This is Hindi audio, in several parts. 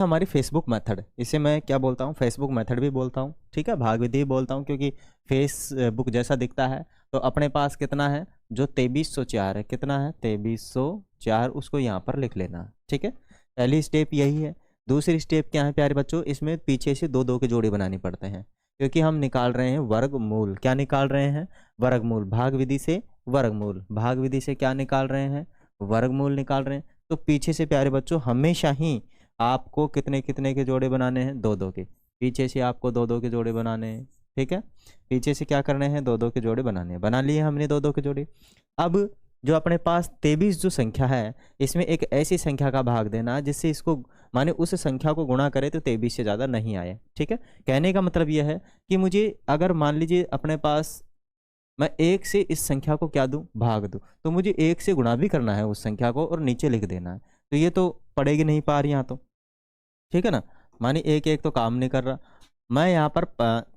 हमारी फेसबुक मेथड, इसे मैं क्या बोलता हूँ, फेसबुक मेथड भी बोलता हूँ, ठीक है, भाग विधि भी बोलता हूँ, क्योंकि फेसबुक जैसा दिखता है। तो अपने पास कितना है, जो 2304 है, कितना है 2304, उसको यहाँ पर लिख लेना, ठीक है। पहली स्टेप यही है। दूसरी स्टेप क्या है प्यारे बच्चों, इसमें पीछे से दो दो के जोड़े बनानी पड़ते हैं, क्योंकि हम निकाल रहे हैं वर्गमूल। क्या निकाल रहे हैं, वर्गमूल। भाग विधि से वर्गमूल, भाग विधि से क्या निकाल रहे हैं, वर्गमूल निकाल रहे हैं। तो पीछे से प्यारे बच्चों हमेशा ही आपको कितने कितने के जोड़े बनाने हैं, दो दो के। पीछे से आपको दो दो के जोड़े बनाने हैं, ठीक है। पीछे से क्या करने हैं, दो दो के जोड़े बनाने हैं। बना लिए हमने दो दो के जोड़े। अब जो अपने पास 23 जो संख्या है, इसमें एक ऐसी संख्या का भाग देना जिससे इसको माने उस संख्या को गुणा करे तो 23 से ज़्यादा नहीं आए, ठीक है। कहने का मतलब यह है कि मुझे अगर मान लीजिए अपने पास मैं एक से इस संख्या को क्या दूं, भाग दूं, तो मुझे एक से गुणा भी करना है उस संख्या को और नीचे लिख देना है। तो ये तो पड़ेगी नहीं पार यहाँ, तो ठीक है ना। मानी एक एक तो काम नहीं कर रहा, मैं यहाँ पर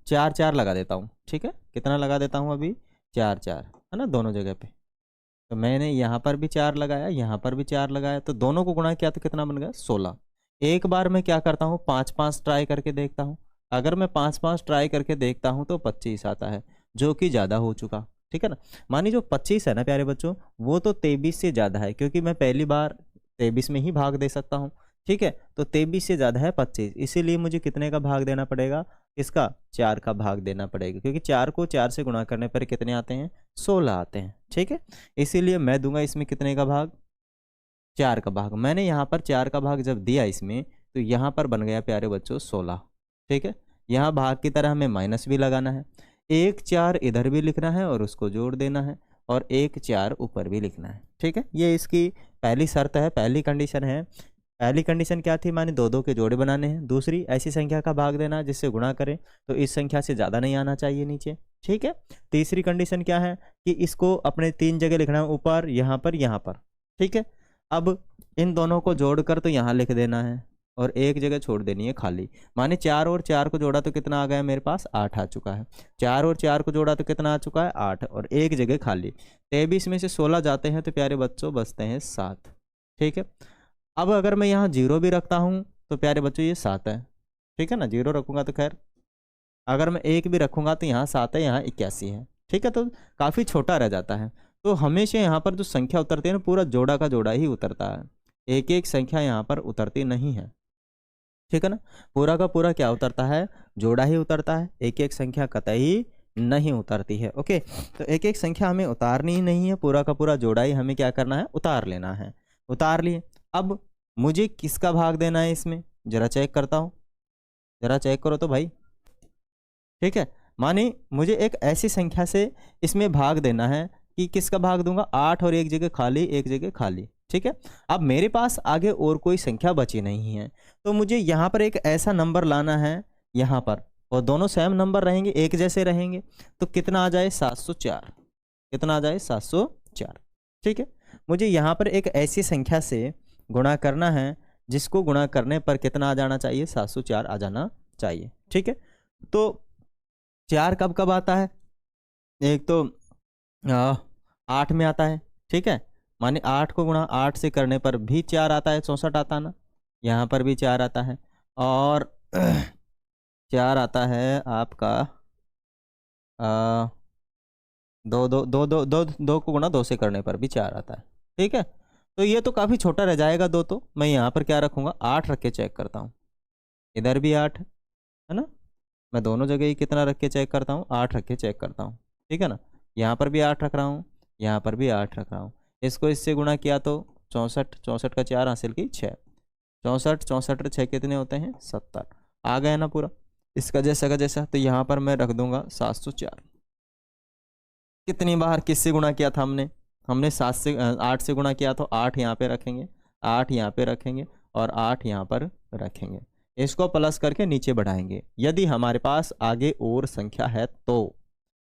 चार चार लगा देता हूँ, ठीक है। कितना लगा देता हूँ अभी, चार चार, है ना, दोनों जगह पे। तो मैंने यहाँ पर भी चार लगाया, यहाँ पर भी चार लगाया, तो दोनों को गुणा किया तो कितना बन गया, 16। एक बार मैं क्या करता हूँ, पाँच पाँच ट्राई करके देखता हूँ। अगर मैं पाँच पाँच ट्राई करके देखता हूँ तो 25 आता है, जो कि ज़्यादा हो चुका, ठीक है ना। मानी जो 25 है ना प्यारे बच्चों, वो तो 23 से ज़्यादा है, क्योंकि मैं पहली बार 23 में ही भाग दे सकता हूँ, ठीक है। तो 23 से ज़्यादा है 25, इसीलिए मुझे कितने का भाग देना पड़ेगा, इसका 4 का भाग देना पड़ेगा, क्योंकि 4 को 4 से गुणा करने पर कितने आते हैं, 16 आते हैं, ठीक है। इसीलिए मैं दूंगा इसमें कितने का भाग, 4 का भाग। मैंने यहाँ पर 4 का भाग जब दिया इसमें, तो यहाँ पर बन गया प्यारे बच्चों 16, ठीक है। यहाँ भाग की तरह हमें माइनस भी लगाना है, एक 4 इधर भी लिखना है और उसको जोड़ देना है, और एक 4 ऊपर भी लिखना है, ठीक है। ये इसकी पहली शर्त है, पहली कंडीशन है। पहली कंडीशन क्या थी, माने दो दो के जोड़े बनाने हैं। दूसरी, ऐसी संख्या का भाग देना जिससे गुणा करें तो इस संख्या से ज़्यादा नहीं आना चाहिए नीचे, ठीक है। तीसरी कंडीशन क्या है कि इसको अपने 3 जगह लिखना है, ऊपर, यहाँ पर, यहाँ पर, ठीक है। अब इन दोनों को जोड़कर तो यहाँ लिख देना है और एक जगह छोड़ देनी है खाली। माने 4 और 4 को जोड़ा तो कितना आ गया मेरे पास, 8 आ चुका है। 4 और 4 को जोड़ा तो कितना आ चुका है, 8, और एक जगह खाली। 23 में से 16 जाते हैं तो प्यारे बच्चों बचते हैं 7, ठीक है। अब अगर मैं यहाँ जीरो भी रखता हूँ तो प्यारे बच्चों ये 7 है, ठीक है ना। जीरो रखूंगा तो खैर, अगर मैं एक भी रखूंगा तो यहाँ 7 है, यहाँ 81 है, ठीक है। तो काफ़ी छोटा रह जाता है। तो हमेशा यहाँ पर जो संख्या उतरती है ना, पूरा जोड़ा का जोड़ा ही उतरता है, एक एक संख्या यहाँ पर उतरती नहीं है, ठीक है ना। पूरा का पूरा क्या उतरता है, जोड़ा ही उतरता है, एक एक संख्या कतई नहीं उतरती है। ओके, तो एक एक संख्या हमें उतारनी ही नहीं है, पूरा का पूरा जोड़ा ही हमें क्या करना है, उतार लेना है। उतार लिए। अब मुझे किसका भाग देना है इसमें, जरा चेक करता हूँ, जरा चेक करो तो भाई, ठीक है। माने मुझे एक ऐसी संख्या से इसमें भाग देना है कि किसका भाग दूंगा, 8 और एक जगह खाली, एक जगह खाली, ठीक है। अब मेरे पास आगे और कोई संख्या बची नहीं है, तो मुझे यहाँ पर एक ऐसा नंबर लाना है यहाँ पर, और दोनों सेम नंबर रहेंगे, एक जैसे रहेंगे। तो कितना आ जाए, 704, कितना आ जाए, 704, ठीक है। मुझे यहाँ पर एक ऐसी संख्या से गुणा करना है जिसको गुणा करने पर कितना आ जाना चाहिए, 704 आ जाना चाहिए, ठीक है। तो 4 कब कब आता है, एक तो 8 में आता है, ठीक है। माने 8 को गुणा 8 से करने पर भी 4 आता है, 64 आता ना, यहाँ पर भी 4 आता है, और 4 आता है आपका दो दो दो दो दो दो को गुणा 2 से करने पर भी 4 आता है, ठीक है। तो ये तो काफ़ी छोटा रह जाएगा दो, तो मैं यहाँ पर क्या रखूँगा, 8 रख के चेक करता हूँ। इधर भी 8 है ना, मैं दोनों जगह ही कितना रख के चेक करता हूँ, 8 रख के चेक करता हूँ, ठीक है ना। यहाँ पर भी 8 रख रहा हूँ, यहाँ पर भी 8 रख रहा हूँ। इसको इससे गुणा किया तो 64, 64 का 4 हासिल की 6, 64, 64 और 6 कितने होते हैं, 70। आ गया ना पूरा, इसका जैसा का जैसा। तो यहाँ पर मैं रख दूंगा 704। कितनी बार किससे गुणा किया था हमने, हमने 8 से गुणा किया, तो 8 यहाँ पे रखेंगे, 8 यहाँ पे रखेंगे, और 8 यहाँ पर रखेंगे। इसको प्लस करके नीचे बढ़ाएंगे यदि हमारे पास आगे और संख्या है तो,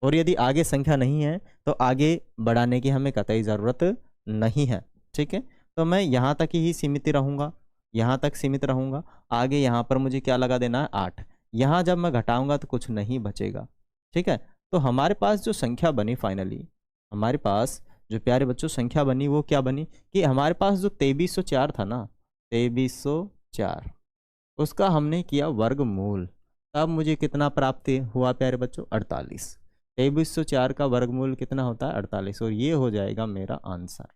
और यदि आगे संख्या नहीं है तो आगे बढ़ाने की हमें कतई ज़रूरत नहीं है, ठीक है। तो मैं यहाँ तक ही सीमित रहूँगा, यहाँ तक सीमित रहूँगा। आगे यहाँ पर मुझे क्या लगा देना है, 8। यहाँ जब मैं घटाऊँगा तो कुछ नहीं बचेगा, ठीक है। तो हमारे पास जो संख्या बनी फाइनली, हमारे पास जो प्यारे बच्चों संख्या बनी वो क्या बनी कि हमारे पास जो 2304 था ना, 2304, उसका हमने किया वर्गमूल, तब मुझे कितना प्राप्त हुआ प्यारे बच्चों? 48। 2304 का वर्गमूल कितना होता है? 48, और ये हो जाएगा मेरा आंसर।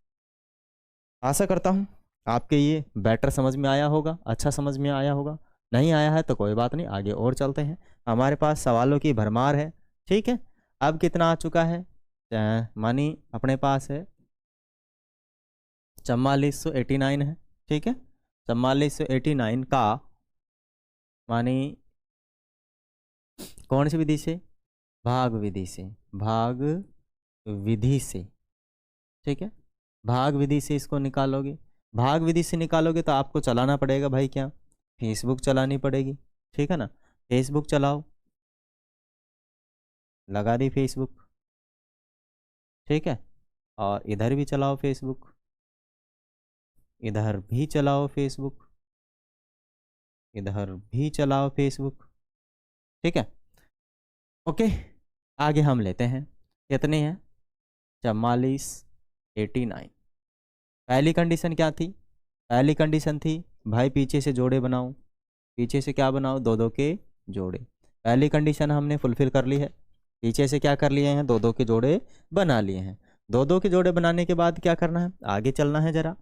आशा करता हूँ आपके ये बेटर समझ में आया होगा, अच्छा समझ में आया होगा। नहीं आया है तो कोई बात नहीं, आगे और चलते हैं। हमारे पास सवालों की भरमार है, ठीक है। अब कितना आ चुका है? मानी अपने पास है 4489 है, ठीक है। 4489 का मानी कौन सी विधि से? भाग विधि से, भाग विधि से, ठीक है। भाग विधि से इसको निकालोगे, भाग विधि से निकालोगे तो आपको चलाना पड़ेगा भाई क्या? फेसबुक चलानी पड़ेगी, ठीक है ना। फेसबुक चलाओ, लगा दी फेसबुक, ठीक है। और इधर भी चलाओ फेसबुक, इधर भी चलाओ फेसबुक, इधर भी चलाओ फेसबुक, ठीक है। ओके, आगे हम लेते हैं। कितने हैं? 4489। पहली कंडीशन क्या थी? पहली कंडीशन थी भाई पीछे से जोड़े बनाओ, पीछे से क्या बनाओ? दो दो के जोड़े। पहली कंडीशन हमने फुलफिल कर ली है, पीछे से क्या कर लिए हैं? दो दो के जोड़े बना लिए हैं। दो दो के जोड़े बनाने के बाद क्या करना है? आगे चलना है जरा।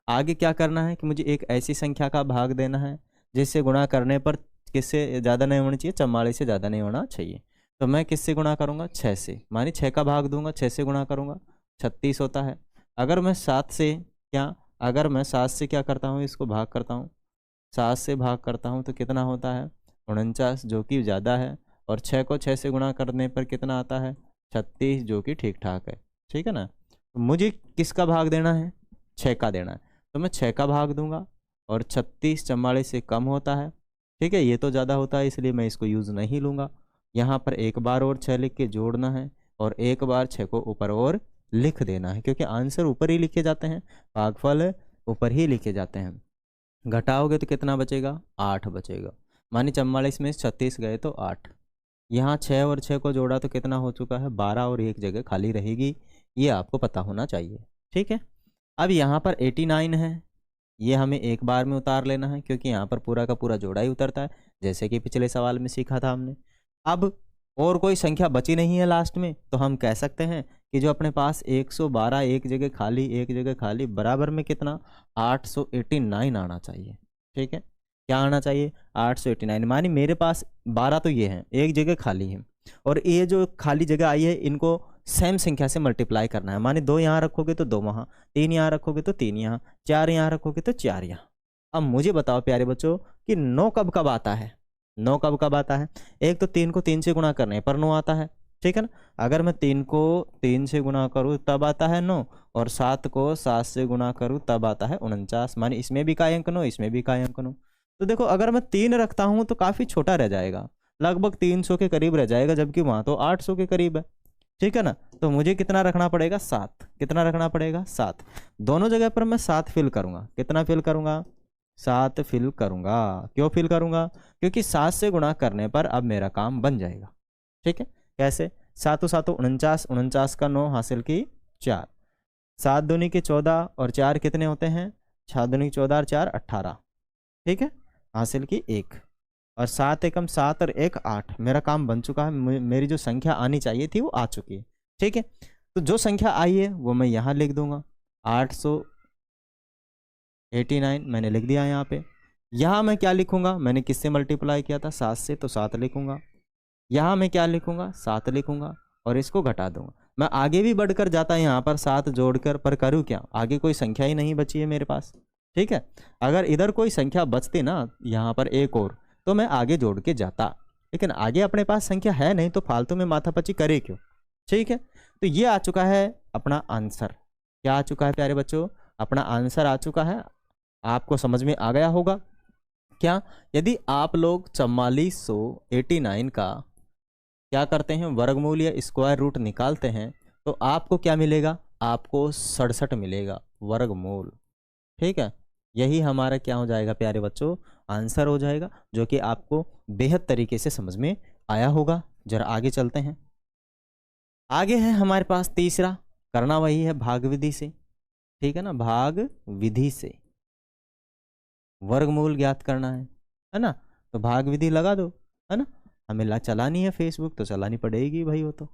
आगे क्या करना है कि मुझे एक ऐसी संख्या का भाग देना है जिससे गुणा करने पर किससे ज़्यादा नहीं होना चाहिए? 44 से ज़्यादा नहीं होना चाहिए। तो मैं किससे गुणा करूँगा? 6 से, मानी 6 का भाग दूंगा, 6 से गुणा करूँगा, 36 होता है। अगर मैं 7 से क्या, अगर मैं 7 से क्या करता हूँ? इसको भाग करता हूँ, 7 से भाग करता हूँ तो कितना होता है? 49, जो कि ज़्यादा है। और 6 को 6 से गुणा करने पर कितना आता है? 36, जो कि ठीक ठाक है, ठीक है ना। तो मुझे किसका भाग देना है? 6 का देना है, तो मैं 6 का भाग दूंगा। और 36 44 से कम होता है, ठीक है। ये तो ज़्यादा होता है इसलिए मैं इसको यूज़ नहीं लूँगा। यहाँ पर एक बार और 6 लिख के जोड़ना है और एक बार 6 को ऊपर और लिख देना है, क्योंकि आंसर ऊपर ही लिखे जाते हैं, भागफल ऊपर ही लिखे जाते हैं। घटाओगे तो कितना बचेगा? 8 बचेगा। मानी 44 में 36 गए तो 8। यहाँ 6 और 6 को जोड़ा तो कितना हो चुका है? 12, और एक जगह खाली रहेगी, ये आपको पता होना चाहिए, ठीक है। अब यहाँ पर 89 है, ये हमें एक बार में उतार लेना है क्योंकि यहाँ पर पूरा का पूरा जोड़ा ही उतरता है, जैसे कि पिछले सवाल में सीखा था हमने। अब और कोई संख्या बची नहीं है लास्ट में, तो हम कह सकते हैं कि जो अपने पास 112 एक जगह खाली, एक जगह खाली, बराबर में कितना? 889 आना चाहिए, ठीक है। क्या आना चाहिए? 889। मानी मेरे पास 12 तो ये हैं, एक जगह खाली है, और ये जो खाली जगह आई है इनको सेम संख्या से मल्टीप्लाई करना है। माने 2 यहाँ रखोगे तो 2 वहाँ, 3 यहाँ रखोगे तो 3 यहाँ, 4 यहाँ रखोगे तो 4 यहाँ। अब मुझे बताओ प्यारे बच्चों कि 9 कब कब आता है? 9 कब कब आता है? एक तो 3 को 3 से गुणा करने पर 9 आता है, ठीक है ना। अगर मैं 3 को 3 से गुणा करूँ तब आता है 9, और 7 को 7 से गुणा करूँ तब आता है 49। माने इसमें भी का अंक 9, इसमें भी का अंक 9। तो देखो अगर मैं 3 रखता हूँ तो काफ़ी छोटा रह जाएगा, लगभग 300 के करीब रह जाएगा, जबकि वहाँ तो 800 के करीब है, ठीक है ना। तो मुझे कितना रखना पड़ेगा? 7। कितना रखना पड़ेगा? 7। दोनों जगह पर मैं 7 फिल करूंगा। कितना फिल करूंगा? 7 फिल करूंगा। क्यों फिल करूंगा? क्योंकि 7 से गुणा करने पर अब मेरा काम बन जाएगा, ठीक है। कैसे? 7 7 49, 49 का 9 हासिल की 4, 7 दूनी के 14 और 4 कितने होते हैं? 6 दूनी 14 और 4 18, ठीक है, हासिल की 1। और 7 एकम 7 और 1 8, मेरा काम बन चुका है। मेरी जो संख्या आनी चाहिए थी वो आ चुकी है, ठीक है। तो जो संख्या आई है वो मैं यहाँ लिख दूंगा, 889 मैंने लिख दिया यहाँ पे। यहाँ मैं क्या लिखूंगा? मैंने किससे मल्टीप्लाई किया था? 7 से, तो 7 लिखूंगा। यहाँ मैं क्या लिखूंगा? 7 लिखूंगा, और इसको घटा दूंगा। मैं आगे भी बढ़कर जाता यहाँ पर 7 जोड़कर, पर करूँ क्या? आगे कोई संख्या ही नहीं बची है मेरे पास, ठीक है। अगर इधर कोई संख्या बचती ना, यहाँ पर एक और, तो मैं आगे जोड़ के जाता, लेकिन आगे अपने पास संख्या है नहीं, तो फालतू में माथापच्ची करे क्यों, ठीक है। तो ये आ चुका है अपना आंसर। क्या आ चुका है प्यारे बच्चों? अपना आंसर आ चुका है। आपको समझ में आ गया होगा क्या? यदि आप लोग 4489 का क्या करते हैं? वर्गमूल या स्क्वायर रूट निकालते हैं, तो आपको क्या मिलेगा? आपको 67 मिलेगा वर्गमूल, ठीक है। यही हमारा क्या हो जाएगा प्यारे बच्चों? आंसर हो जाएगा, जो कि आपको बेहद तरीके से समझ में आया होगा। जरा आगे चलते हैं। आगे है हमारे पास तीसरा, करना वही है भाग विधि से, ठीक है ना। भाग विधि से वर्गमूल ज्ञात करना है। है ना। तो भाग विधि लगा दो, है ना। हमें चलानी है फेसबुक तो चलानी पड़ेगी भाई वो तो,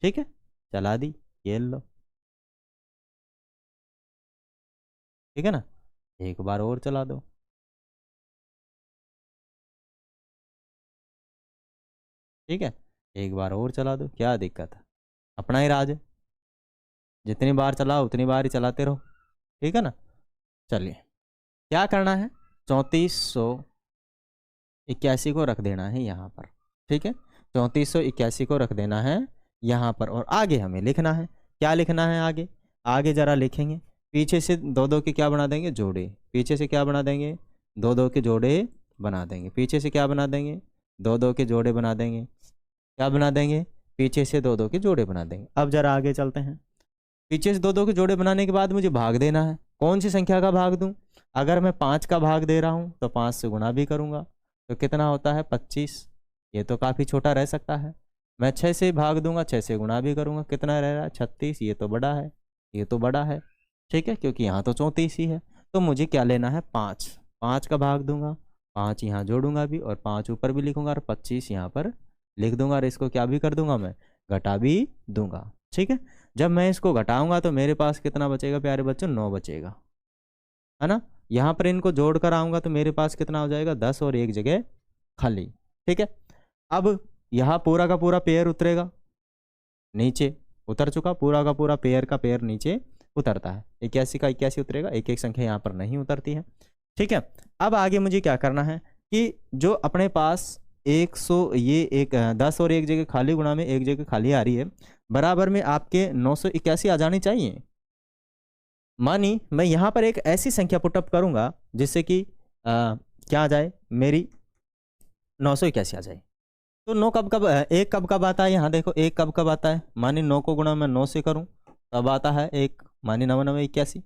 ठीक है। चला दी, ये लो, ठीक है ना। एक बार और चला दो, ठीक है। एक बार और चला दो, क्या दिक्कत है, अपना ही राज है। जितनी बार चलाओ उतनी बार ही चलाते रहो, ठीक है ना। चलिए क्या करना है, 3481 को रख देना है यहाँ पर, ठीक है। 3481 को रख देना है यहाँ पर, और आगे हमें लिखना है, क्या लिखना है आगे, आगे जरा लिखेंगे। पीछे से दो दो के क्या बना देंगे, जोड़े। पीछे से क्या बना देंगे, दो दो के जोड़े बना देंगे। पीछे से क्या बना देंगे, दो दो के जोड़े बना देंगे। क्या बना देंगे, पीछे से दो दो के जोड़े बना देंगे। अब जरा आगे चलते हैं। पीछे से दो दो के जोड़े बनाने के बाद मुझे भाग देना है। कौन सी संख्या का भाग दूं, अगर मैं 5 का भाग दे रहा हूं तो 5 से गुणा भी करूंगा, तो कितना होता है 25। ये तो काफ़ी छोटा रह सकता है। मैं 6 से भाग दूंगा, 6 से गुणा भी करूंगा, कितना रह रहा है 36। ये तो बड़ा है, ये तो बड़ा है, ठीक है, क्योंकि यहाँ तो 34 ही है। तो मुझे क्या लेना है 5, 5 का भाग दूंगा, 5 यहाँ जोड़ूंगा भी और 5 ऊपर भी लिखूंगा और 25 यहाँ पर लिख दूंगा, और इसको क्या भी कर दूंगा मैं, घटा भी दूंगा, ठीक है। जब मैं इसको घटाऊंगा तो मेरे पास कितना बचेगा प्यारे बच्चों, 9 बचेगा, है ना। यहाँ पर इनको जोड़ कर आऊंगा तो मेरे पास कितना हो जाएगा, 10 और एक जगह खाली, ठीक है। अब यहाँ पूरा का पूरा पेयर उतरेगा, नीचे उतर चुका, पूरा का पूरा पेयर का पेयर नीचे उतरता है। 81 का 81 उतरेगा, एक एक संख्या यहाँ पर नहीं उतरती है, ठीक है। अब आगे मुझे क्या करना है कि जो अपने पास 100, ये एक 10 और एक जगह खाली गुणा में एक जगह खाली आ रही है, बराबर में आपके 981 आ जानी चाहिए। मानी मैं यहाँ पर एक ऐसी संख्या पुटअप करूंगा जिससे कि क्या आ जाए, मेरी 981 आ जाए। तो 9 कब कब, एक कब कब आता है, यहाँ देखो एक कब कब आता है, मानी 9 को गुणा मैं 9 से करूँ तब आता है एक, मानी 9 9 81,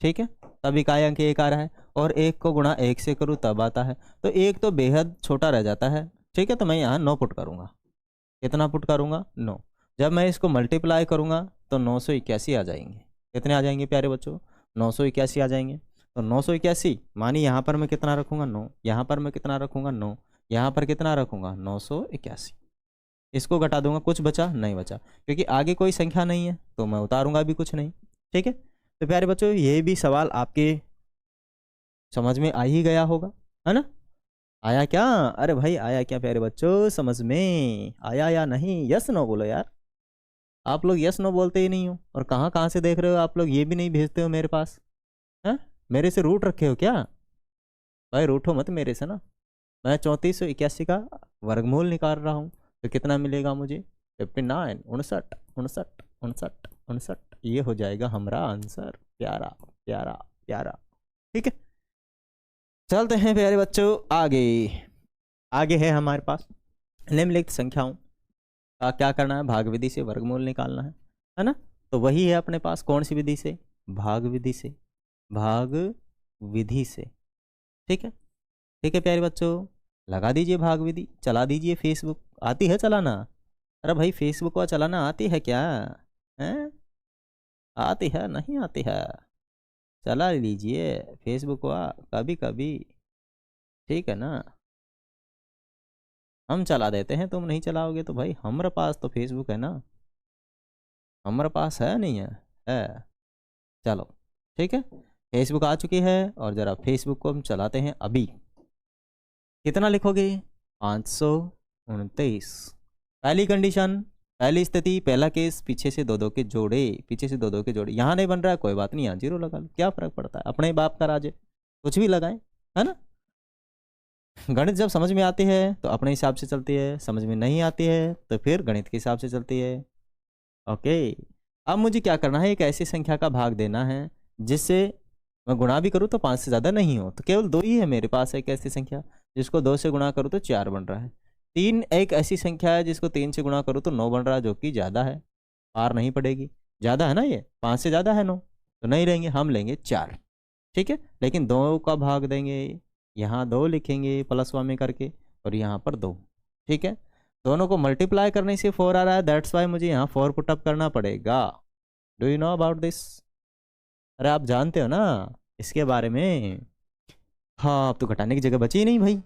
ठीक है। तब इकाई अंक एक आ रहा है, और एक को गुणा एक से करूँ तब आता है। तो एक तो बेहद छोटा रह जाता है, ठीक है। तो मैं यहाँ 9 पुट करूँगा, कितना पुट करूँगा 9। जब मैं इसको मल्टीप्लाई करूँगा तो 981 आ जाएंगे। कितने आ जाएंगे प्यारे बच्चों, 981 आ जाएंगे। तो 981 मानी यहाँ पर मैं कितना रखूँगा 9, यहाँ पर मैं कितना रखूँगा 9, यहाँ पर कितना रखूँगा 981। इसको घटा दूंगा, कुछ बचा नहीं बचा, क्योंकि आगे कोई संख्या नहीं है तो मैं उतारूंगा भी कुछ नहीं, ठीक है। तो प्यारे बच्चों ये भी सवाल आपके समझ में आ ही गया होगा, है ना। आया क्या, अरे भाई आया क्या प्यारे बच्चों, समझ में आया या नहीं, यस नो बोलो यार। आप लोग यस नो बोलते ही नहीं हो, और कहाँ कहाँ से देख रहे हो आप लोग, ये भी नहीं भेजते हो मेरे पास, हैं। मेरे से रूट रखे हो क्या, भाई रूठो मत मेरे से ना। मैं 3481 का वर्गमूल निकाल रहा हूँ, तो कितना मिलेगा मुझे, 59, 59, 59, 59, 59। ये हो जाएगा हमारा आंसर, प्यारा प्यारा प्यारा, ठीक है। चलते हैं प्यारे बच्चों आगे। आगे है हमारे पास निम्नलिखित संख्याओं का क्या करना है, भाग विधि से वर्गमूल निकालना है ना। तो वही है अपने पास, कौन सी विधि से, भाग विधि से, भाग विधि से, ठीक है। ठीक है प्यारे बच्चों, लगा दीजिए भाग विधि, चला दीजिए फेसबुक। आती है चलाना, अरे भाई फेसबुक को चलाना आती है क्या, हैं, आती है नहीं आती है, चला लीजिए फेसबुक को कभी कभी, ठीक है ना। हम चला देते हैं, तुम नहीं चलाओगे तो भाई हमारे पास तो फेसबुक है ना, हमारे पास है नहीं है चलो ठीक है। फेसबुक आ चुकी है, और ज़रा फेसबुक को हम चलाते हैं अभी। कितना लिखोगे, 529। पहली कंडीशन, पहली स्थिति, पहला केस, पीछे से दो दो के जोड़े, पीछे से दो दो के जोड़े। यहाँ नहीं बन रहा है कोई बात नहीं, यहाँ 0 लगा लो, क्या फर्क पड़ता है, अपने बाप का राज है, कुछ भी लगाएं, है ना। गणित जब समझ में आती है तो अपने हिसाब से चलती है, समझ में नहीं आती है तो फिर गणित के हिसाब से चलती है, ओके। अब मुझे क्या करना है, एक ऐसी संख्या का भाग देना है जिससे मैं गुणा भी करूँ तो 5 से ज़्यादा नहीं हो, तो केवल 2 ही है मेरे पास, एक ऐसी संख्या जिसको 2 से गुणा करूँ तो 4 बन रहा है। 3 एक ऐसी संख्या है जिसको 3 से गुणा करूँ तो 9 बन रहा है, जो कि ज़्यादा है, पार नहीं पड़ेगी, ज़्यादा है ना, ये 5 से ज़्यादा है 9, तो नहीं लेंगे, हम लेंगे 4, ठीक है। लेकिन 2 का भाग देंगे, यहाँ 2 लिखेंगे प्लस में करके, और यहाँ पर 2, ठीक है। दोनों को मल्टीप्लाई करने से 4 आ रहा है, दैट्स वाई मुझे यहाँ 4 पुटअप करना पड़ेगा। Do you know about this, अरे आप जानते हो ना इसके बारे में। हाँ अब तो घटाने की जगह बची ही नहीं भाई,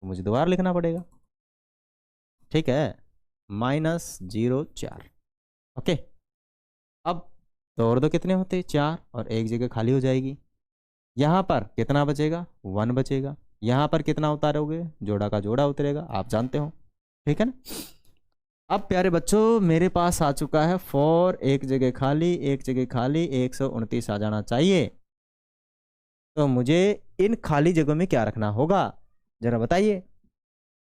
तो मुझे दोबारा लिखना पड़ेगा, ठीक है, -0 4। ओके, अब 2 और 2 कितने होते हैं 4, और एक जगह खाली हो जाएगी। यहाँ पर कितना बचेगा 1 बचेगा। यहाँ पर कितना उतारोगे, जोड़ा का जोड़ा उतरेगा, आप जानते हो, ठीक है ना। अब प्यारे बच्चों मेरे पास आ चुका है 4, एक जगह खाली, एक जगह खाली, 129 आ जाना चाहिए। तो मुझे इन खाली जगहों में क्या रखना होगा, जरा बताइए।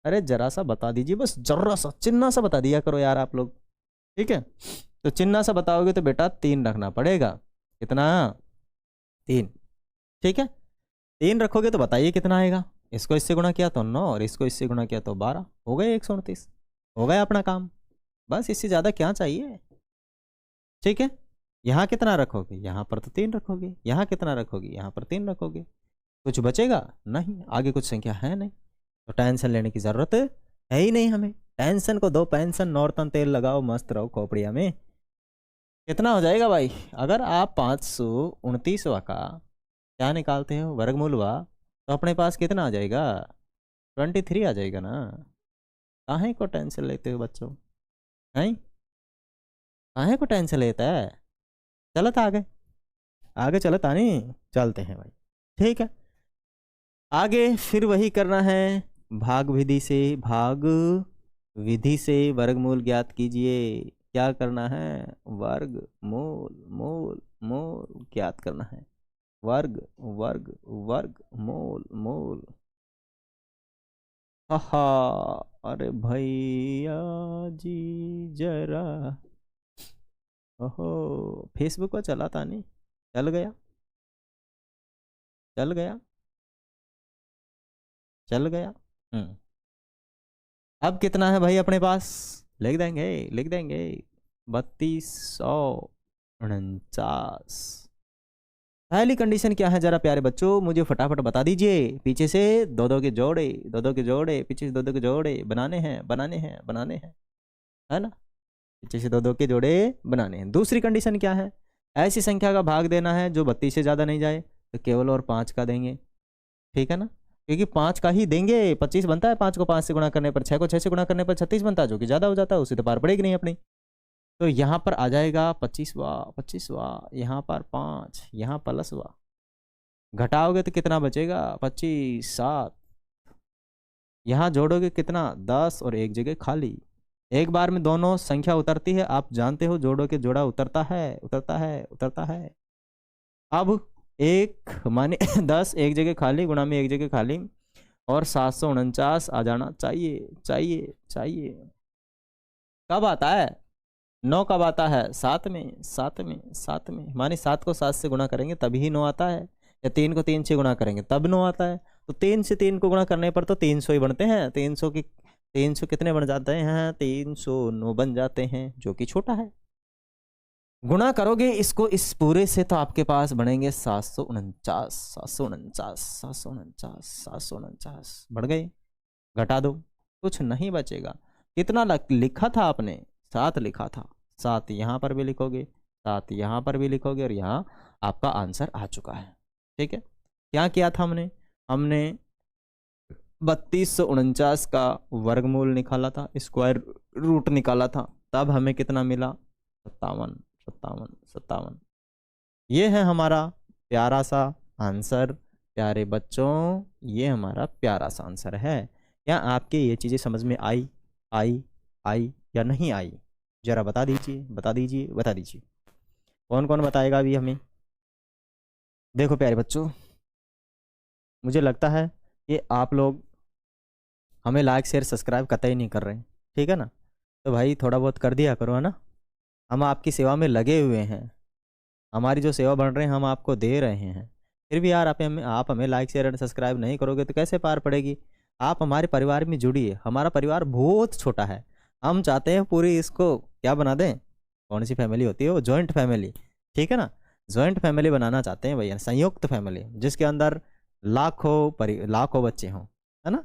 अरे जरा सा बता दीजिए, बस जरा सा चिन्ना सा बता दिया करो यार आप लोग, ठीक है। तो चिन्ना सा बताओगे तो बेटा 3 रखना पड़ेगा। कितना, 3, ठीक है। 3 रखोगे तो बताइए कितना आएगा। इसको इससे गुणा किया तो 9, और इसको इससे गुणा किया तो 12, हो गए 129। हो गया अपना काम, बस इससे ज़्यादा क्या चाहिए, ठीक है। यहाँ कितना रखोगे, यहाँ पर तो 3 रखोगे, यहाँ कितना रखोगे, यहाँ पर 3 रखोगे, कुछ बचेगा नहीं, आगे कुछ संख्या है नहीं, तो टेंशन लेने की ज़रूरत है ही नहीं हमें। टेंशन को दो पेंशन, नॉर्तन तेल लगाओ, मस्त रहो खोपड़िया में। कितना हो जाएगा भाई, अगर आप 529वां का क्या निकालते हो वर्गमूलवा, तो अपने पास कितना आ जाएगा, 23 आ जाएगा ना। काहे को टेंशन लेते हो बच्चों, नहीं काहे को टेंशन लेता है। चलत आगे, आगे चलत आनी, चलते हैं भाई, ठीक है। आगे फिर वही करना है, भाग विधि से, भाग विधि से वर्गमूल ज्ञात कीजिए। क्या करना है, वर्ग मूल, मूल मूल ज्ञात करना है, वर्ग वर्ग वर्ग मूल मूल। हा, अरे भैया जी जरा, ओहो फेसबुक पर चला था नहीं, चल गया, चल गया, चल गया। अब कितना है भाई अपने पास, लिख देंगे, लिख देंगे 3249। पहली कंडीशन क्या है जरा प्यारे बच्चों मुझे फटाफट बता दीजिए। पीछे से 2 2 के जोड़े, 2 2 के जोड़े, पीछे से 2 2 के जोड़े बनाने हैं, बनाने हैं, बनाने हैं, है ना। पीछे से 2 2 के जोड़े बनाने हैं। दूसरी कंडीशन क्या है, ऐसी संख्या का भाग देना है जो 32 से ज़्यादा नहीं जाए, तो केवल और 5 का देंगे, ठीक है ना। क्योंकि 5 का ही देंगे, 25 बनता है 5 को 5 से गुणा करने पर, 6 को 6 से गुणा करने पर 36 बनता है, जो कि ज़्यादा हो जाता है, उसे तो पार पड़ेगी नहीं अपनी। तो यहाँ पर आ जाएगा 25वां, 25वां, यहाँ पर 5, यहाँ प्लसवा, घटाओगे तो कितना बचेगा 25, 7, यहाँ जोड़ोगे कितना 10, और एक जगह खाली। एक बार में दोनों संख्या उतरती है, आप जानते हो, जोड़ो के जोड़ा उतरता है, उतरता है, उतरता है। अब एक माने 10 एक जगह खाली गुणा में एक जगह खाली, और 749 आ जाना चाहिए, चाहिए, चाहिए। कब आता है, 9 कब आता है, 7 में, 7 में, 7 में, माने 7 को 7 से गुणा करेंगे तभी 9 आता है, या 3 को 3 से गुणा करेंगे तब 9 आता है। तो 3 से 3 को गुणा करने पर तो 300 ही बनते हैं, 300 कितने बन जाते हैं, 309 बन जाते हैं, जो कि छोटा है। गुणा करोगे इसको इस पूरे से तो आपके पास बनेंगे 749, 749, 749, 749 बढ़ गए, घटा दो, कुछ नहीं बचेगा। कितना लिखा था आपने, 7 लिखा था, 7 यहाँ पर भी लिखोगे, 7 यहाँ पर भी लिखोगे, और यहाँ आपका आंसर आ चुका है, ठीक है। क्या किया था हमने, हमने 3249 का वर्गमूल निकाला था, स्क्वायर रूट निकाला था, तब हमें कितना मिला 57, 57, 57। ये है हमारा प्यारा सा आंसर। प्यारे बच्चों ये हमारा प्यारा सा आंसर है। क्या आपके ये चीज़ें समझ में आई, आई या नहीं आई, जरा बता दीजिए, बता दीजिए, बता दीजिए। कौन कौन बताएगा अभी हमें। देखो प्यारे बच्चों मुझे लगता है कि आप लोग हमें लाइक शेयर सब्सक्राइब कतई नहीं कर रहे हैं, ठीक है ना। तो भाई थोड़ा बहुत कर दिया करो, है ना। हम आपकी सेवा में लगे हुए हैं, हमारी जो सेवा बन रहे हैं हम आपको दे रहे हैं, फिर भी यार आप हमें लाइक शेयर एंड सब्सक्राइब नहीं करोगे तो कैसे पार पड़ेगी। आप हमारे परिवार में जुड़िए, हमारा परिवार बहुत छोटा है, हम चाहते हैं पूरी इसको क्या बना दें, कौन सी फैमिली होती है वो, जॉइंट फैमिली, ठीक है ना। जॉइंट फैमिली बनाना चाहते हैं भैया, संयुक्त फैमिली जिसके अंदर लाखों बच्चे हों, है ना,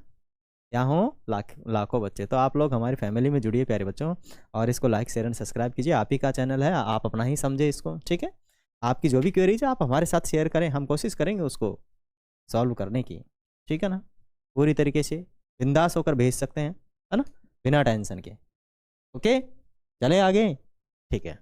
या हो लाखों बच्चे। तो आप लोग हमारी फैमिली में जुड़िए प्यारे बच्चों, और इसको लाइक शेयर एंड सब्सक्राइब कीजिए। आप ही का चैनल है, आप अपना ही समझे इसको, ठीक है। आपकी जो भी क्वेरीज है आप हमारे साथ शेयर करें, हम कोशिश करेंगे उसको सॉल्व करने की, ठीक है ना, पूरी तरीके से बिंदास होकर भेज सकते हैं, है ना, बिना टेंशन के। ओके, चले आगे, ठीक है।